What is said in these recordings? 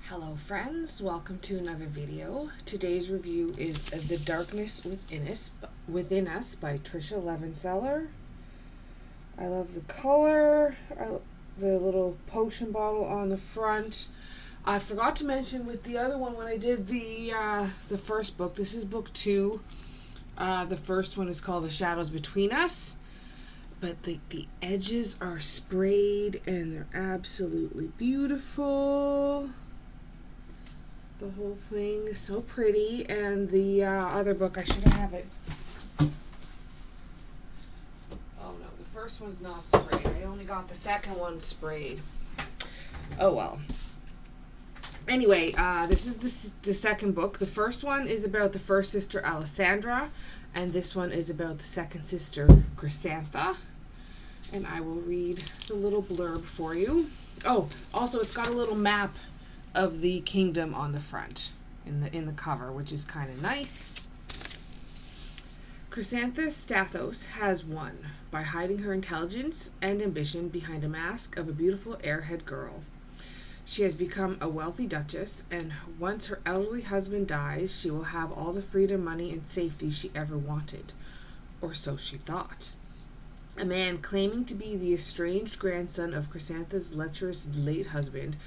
Hello friends, welcome to another video. Today's review is The Darkness Within Us by Trisha Levenseller. I love the color, the little potion bottle on the front. I forgot to mention with the other one when I did the first book, this is book 2. The first one is called The Shadows Between Us. But the edges are sprayed and they're absolutely beautiful. The whole thing is so pretty, and the other book, I should have it. Oh no, the first one's not sprayed. I only got the second one sprayed. Oh well. Anyway, this is the second book. The first one is about the first sister, Alessandra, and this one is about the second sister, Chrysantha. And I will read the little blurb for you. Oh, also it's got a little map of the kingdom on the front in the cover, which is kind of nice. Chrysantha Stathos has won by hiding her intelligence and ambition behind a mask of a beautiful airhead girl. She has become a wealthy duchess, and once her elderly husband dies, she will have all the freedom, money, and safety she ever wanted, or so she thought. A man claiming to be the estranged grandson of Chrysantha's lecherous late husband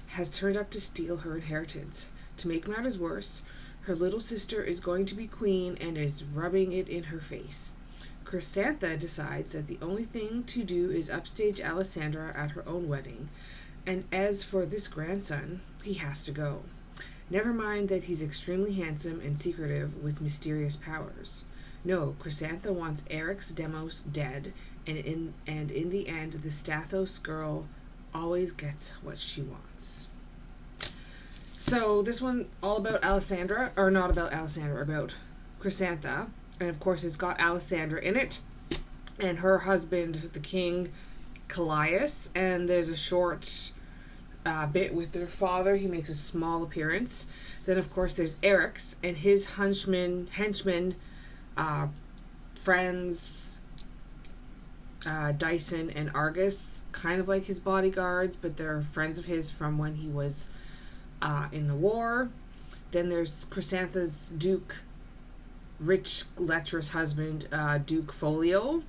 has turned up to steal her inheritance. To make matters worse, her little sister is going to be queen and is rubbing it in her face. Chrysantha decides that the only thing to do is upstage Alessandra at her own wedding, and as for this grandson, he has to go. Never mind that he's extremely handsome and secretive with mysterious powers. No, Chrysantha wants Eric's Demos dead, and in the end, the Stathos girl always gets what she wants. So this one all about Alessandra, or not about Alessandra, about Chrysantha, and of course it's got Alessandra in it, and her husband, the king, Callias, and there's a short bit with their father. He makes a small appearance. Then of course there's Eric's and his henchmen, friends, Dyson and Argus, kind of like his bodyguards, but they're friends of his from when he was in the war. Then there's Chrysantha's rich, lecherous husband, Duke Folio.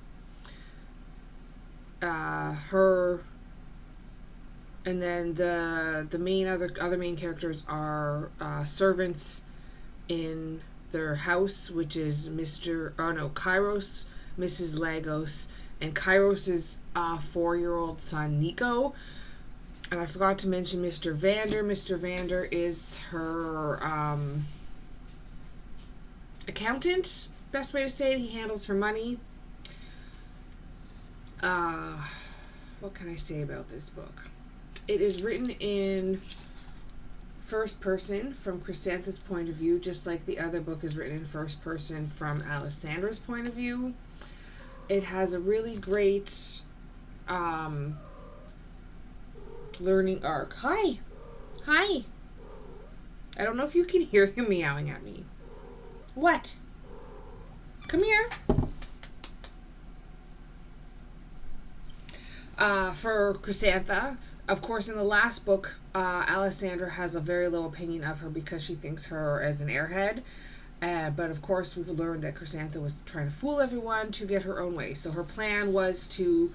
And then the main other main characters are servants in their house, which is Kairos, Mrs. Lagos, and Kairos' 4-year-old son, Nico. And I forgot to mention Mr. Vander. Mr. Vander is her accountant, best way to say it. He handles her money. What can I say about this book? It is written in first person from Chrysantha's point of view, just like the other book is written in first person from Alessandra's point of view. It has a really great learning arc. Hi. I don't know if you can hear him meowing at me. What? Come here. For Chrysantha, of course, in the last book, Alessandra has a very low opinion of her because she thinks her as an airhead. But of course, we've learned that Chrysantha was trying to fool everyone to get her own way. So her plan was to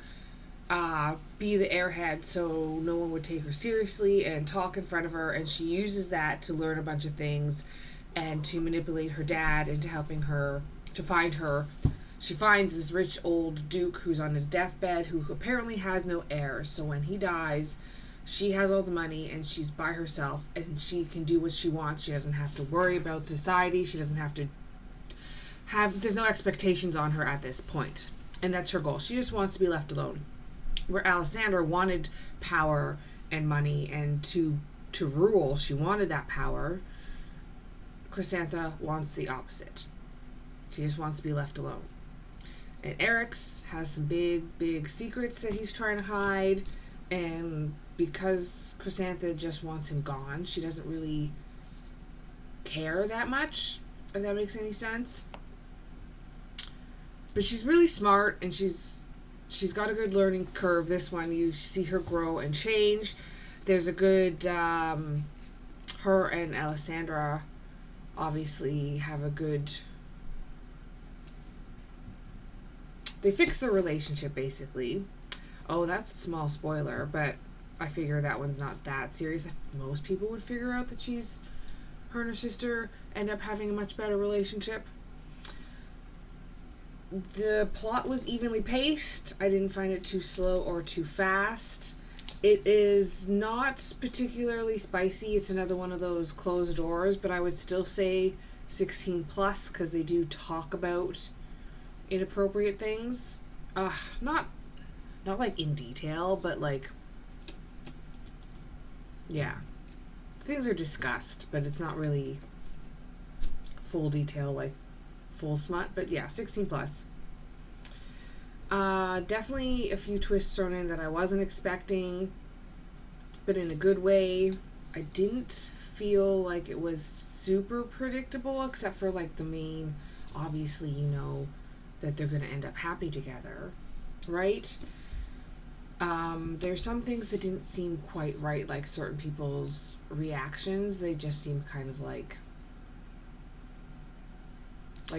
be the airhead so no one would take her seriously and talk in front of her. And she uses that to learn a bunch of things and to manipulate her dad into helping her to find her. She finds this rich old duke who's on his deathbed who apparently has no heirs. So when he dies, she has all the money and she's by herself and she can do what she wants. She doesn't have to worry about society. She doesn't have to there's no expectations on her at this point. And that's her goal. She just wants to be left alone. Where Alessandra wanted power and money and to rule, she wanted that power. Chrysantha wants the opposite. She just wants to be left alone. And Eric's has some big secrets that he's trying to hide, and because Chrysantha just wants him gone, she doesn't really care that much, if that makes any sense. But she's really smart, and she's she's got a good learning curve. This one, you see her grow and change. There's a good, her and Alessandra obviously have a good, they fix their relationship basically. Oh, that's a small spoiler, but I figure that one's not that serious. Most people would figure out that her and her sister end up having a much better relationship. The plot was evenly paced. I didn't find it too slow or too fast. It is not particularly spicy. It's another one of those closed doors, but I would still say 16 plus because they do talk about inappropriate things. Not like in detail, but like, yeah, things are discussed, but it's not really full detail like full smut. But yeah, 16 plus. Definitely a few twists thrown in that I wasn't expecting, but in a good way. I didn't feel like it was super predictable, except for like the main, obviously, you know, that they're going to end up happy together, right? There's some things that didn't seem quite right, like certain people's reactions. They just seemed kind of like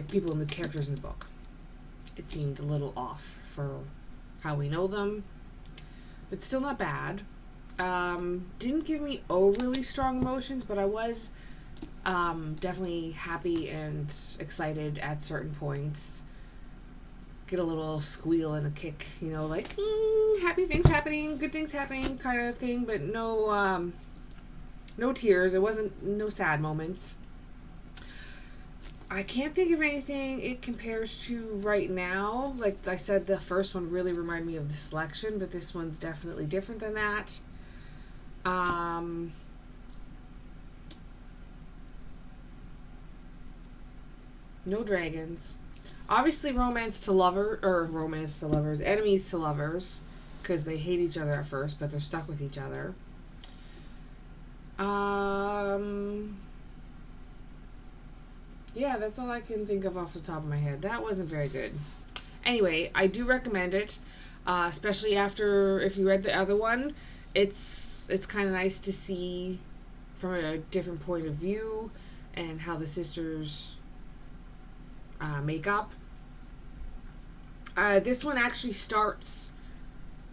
people in the characters in the book. It seemed a little off for how we know them, but still not bad. Didn't give me overly strong emotions, but I was definitely happy and excited at certain points. Get a little squeal and a kick, you know, like happy things happening, good things happening, kind of thing. But no tears. It wasn't no sad moments. I can't think of anything it compares to right now. Like I said, the first one really reminded me of The Selection, but this one's definitely different than that. No dragons. Obviously, romance to lovers, enemies to lovers, because they hate each other at first, but they're stuck with each other. Yeah, that's all I can think of off the top of my head. That wasn't very good. Anyway, I do recommend it, especially after if you read the other one. It's kind of nice to see from a different point of view and how the sisters make up. This one actually starts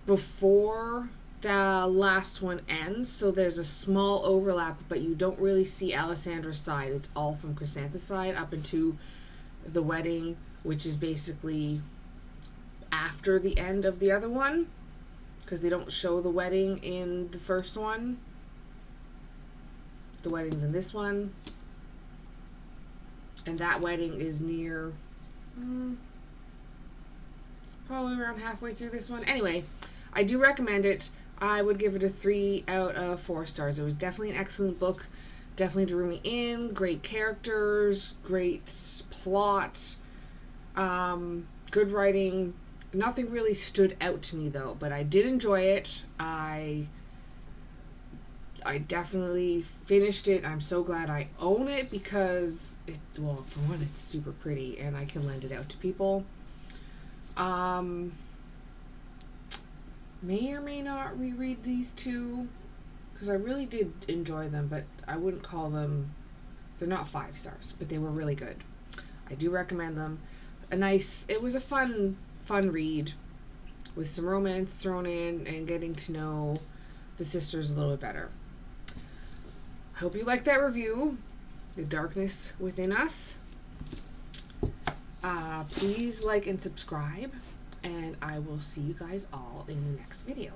before the last one ends, so there's a small overlap, but you don't really see Alessandra's side. It's all from Chrysantha's side up into the wedding, which is basically after the end of the other one, because they don't show the wedding in the first one. The wedding's in this one, and that wedding is near probably around halfway through this one. Anyway, I do recommend it. I would give it a 3 out of 4 stars. It was definitely an excellent book. Definitely drew me in. Great characters, great plot, good writing. Nothing really stood out to me though, but I did enjoy it. I definitely finished it. I'm so glad I own it because well, for one, it's super pretty and I can lend it out to people. May or may not reread these two because I really did enjoy them, but I wouldn't call them, they're not 5 stars, but they were really good. I do recommend them. It was a fun read with some romance thrown in and getting to know the sisters a little bit better. I hope you liked that review, The Darkness Within Us. Please like and subscribe, and I will see you guys all in the next video.